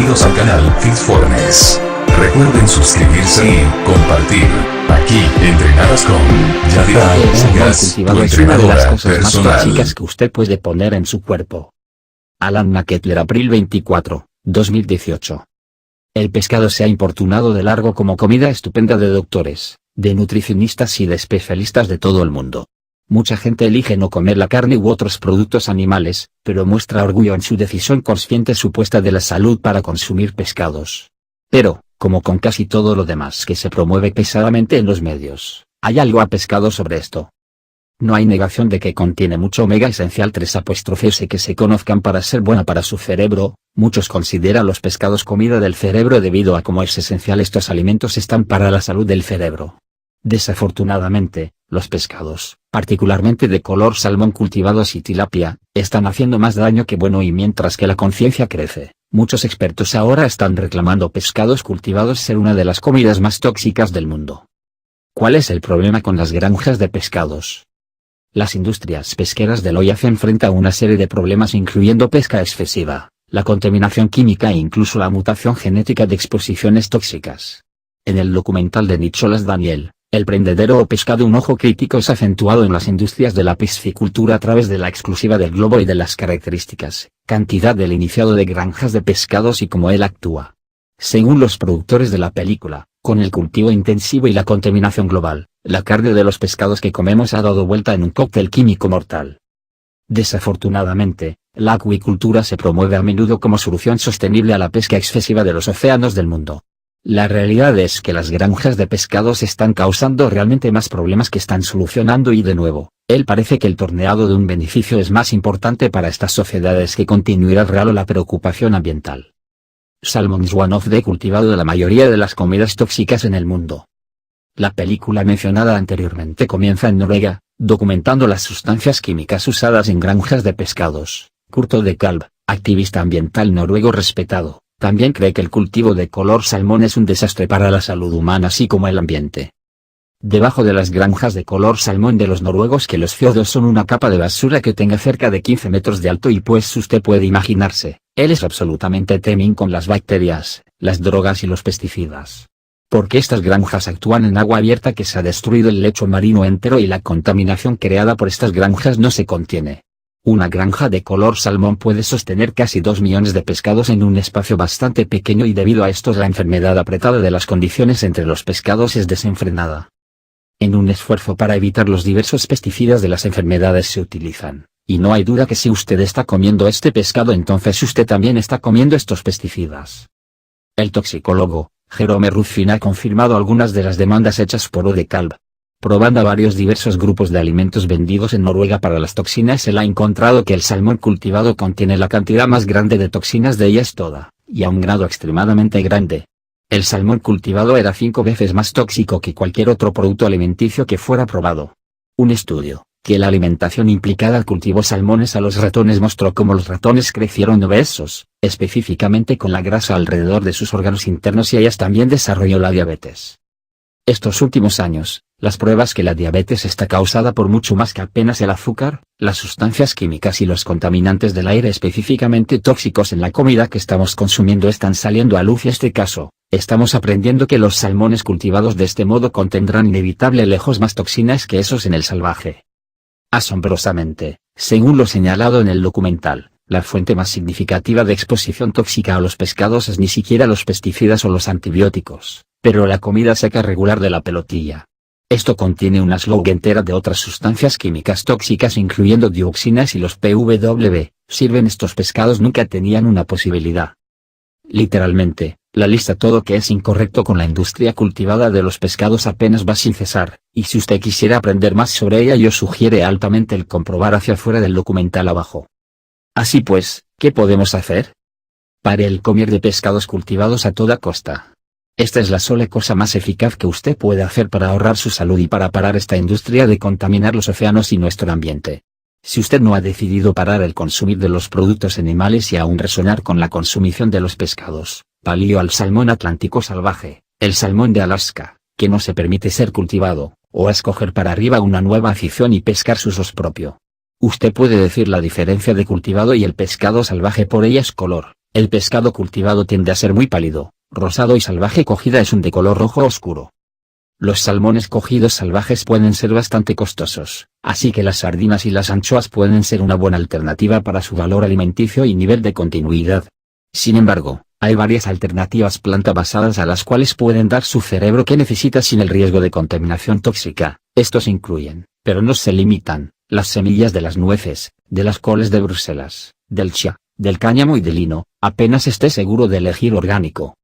Bienvenidos al canal Fitfornes. Recuerden suscribirse y compartir. Aquí entrenadas con Yadira Ugas, tu cultivado es una de las entrenadora cosas más personal. básicas que usted puede poner en su cuerpo. Alan McKettler, abril 24, 2018. El pescado se ha importunado de largo como comida estupenda de doctores, de nutricionistas y de especialistas de todo el mundo. Mucha gente elige no comer la carne u otros productos animales, pero muestra orgullo en su decisión consciente supuesta de la salud para consumir pescados. Pero, como con casi todo lo demás que se promueve pesadamente en los medios, hay algo a pescado sobre esto. No hay negación de que contiene mucho omega esencial 3 que se conozcan para ser buena para su cerebro. Muchos consideran los pescados comida del cerebro debido a cómo es esencial estos alimentos están para la salud del cerebro. Desafortunadamente, los pescados, particularmente de color salmón cultivados y tilapia, están haciendo más daño que bueno, y mientras que la conciencia crece, muchos expertos ahora están reclamando pescados cultivados ser una de las comidas más tóxicas del mundo. ¿Cuál es el problema con las granjas de pescados? Las industrias pesqueras del hoy se enfrentan a una serie de problemas incluyendo pesca excesiva, la contaminación química e incluso la mutación genética de exposiciones tóxicas. En el documental de Nicholas Daniel, El prendedero o pescado, un ojo crítico es acentuado en las industrias de la piscicultura a través de la exclusiva del globo y de las características, cantidad del iniciado de granjas de pescados y cómo él actúa. Según los productores de la película, con el cultivo intensivo y la contaminación global, la carne de los pescados que comemos ha dado vuelta en un cóctel químico mortal. Desafortunadamente, la acuicultura se promueve a menudo como solución sostenible a la pesca excesiva de los océanos del mundo. La realidad es que las granjas de pescados están causando realmente más problemas que están solucionando, y de nuevo, él parece que el torneado de un beneficio es más importante para estas sociedades que continuar real o la preocupación ambiental. Salmon is one of the cultivado de la mayoría de las comidas tóxicas en el mundo. La película mencionada anteriormente comienza en Noruega, documentando las sustancias químicas usadas en granjas de pescados. Kurt de Kalb, activista ambiental noruego respetado, también cree que el cultivo de color salmón es un desastre para la salud humana así como el ambiente. Debajo de las granjas de color salmón de los noruegos que los fiodos son una capa de basura que tenga cerca de 15 metros de alto, y pues usted puede imaginarse, él es absolutamente temin con las bacterias, las drogas y los pesticidas. Porque estas granjas actúan en agua abierta que se ha destruido el lecho marino entero y la contaminación creada por estas granjas no se contiene. Una granja de color salmón puede sostener casi 2 millones de pescados en un espacio bastante pequeño, y debido a esto la enfermedad apretada de las condiciones entre los pescados es desenfrenada. En un esfuerzo para evitar los diversos pesticidas de las enfermedades se utilizan, y no hay duda que si usted está comiendo este pescado entonces usted también está comiendo estos pesticidas. El toxicólogo, Jerome Ruffin, ha confirmado algunas de las demandas hechas por O. de Kalb. Probando a varios diversos grupos de alimentos vendidos en Noruega para las toxinas, él ha encontrado que el salmón cultivado contiene la cantidad más grande de toxinas de ellas toda, y a un grado extremadamente grande. El salmón cultivado era 5 veces más tóxico que cualquier otro producto alimenticio que fuera probado. Un estudio, que la alimentación implicada al cultivo salmones a los ratones mostró cómo los ratones crecieron obesos, específicamente con la grasa alrededor de sus órganos internos, y ellas también desarrolló la diabetes. Estos últimos años, las pruebas que la diabetes está causada por mucho más que apenas el azúcar, las sustancias químicas y los contaminantes del aire específicamente tóxicos en la comida que estamos consumiendo están saliendo a luz, y en este caso, estamos aprendiendo que los salmones cultivados de este modo contendrán inevitable lejos más toxinas que esos en el salvaje. Asombrosamente, según lo señalado en el documental, la fuente más significativa de exposición tóxica a los pescados es ni siquiera los pesticidas o los antibióticos, pero la comida seca regular de la pelotilla. Esto contiene una sloga entera de otras sustancias químicas tóxicas incluyendo dioxinas, y los PWB, sirven estos pescados nunca tenían una posibilidad. Literalmente, la lista todo que es incorrecto con la industria cultivada de los pescados apenas va sin cesar, y si usted quisiera aprender más sobre ella yo sugiere altamente el comprobar hacia afuera del documental abajo. Así pues, ¿qué podemos hacer? Pare el comer de pescados cultivados a toda costa. Esta es la sola cosa más eficaz que usted puede hacer para ahorrar su salud y para parar esta industria de contaminar los océanos y nuestro ambiente. Si usted no ha decidido parar el consumir de los productos animales y aún resonar con la consumición de los pescados, palio al salmón atlántico salvaje, el salmón de Alaska, que no se permite ser cultivado, o a escoger para arriba una nueva afición y pescar su sos propio. Usted puede decir la diferencia de cultivado y el pescado salvaje por ellas: color, El pescado cultivado tiende a ser muy pálido, rosado y salvaje. Cogida es un de color rojo oscuro. Los salmones cogidos salvajes pueden ser bastante costosos, así que las sardinas y las anchoas pueden ser una buena alternativa para su valor alimenticio y nivel de continuidad. Sin embargo, hay varias alternativas planta basadas a las cuales pueden dar su cerebro que necesita sin el riesgo de contaminación tóxica. Estos incluyen, pero no se limitan, las semillas de las nueces, de las coles de Bruselas, del chía, del cáñamo y del lino. Apenas esté seguro de elegir orgánico,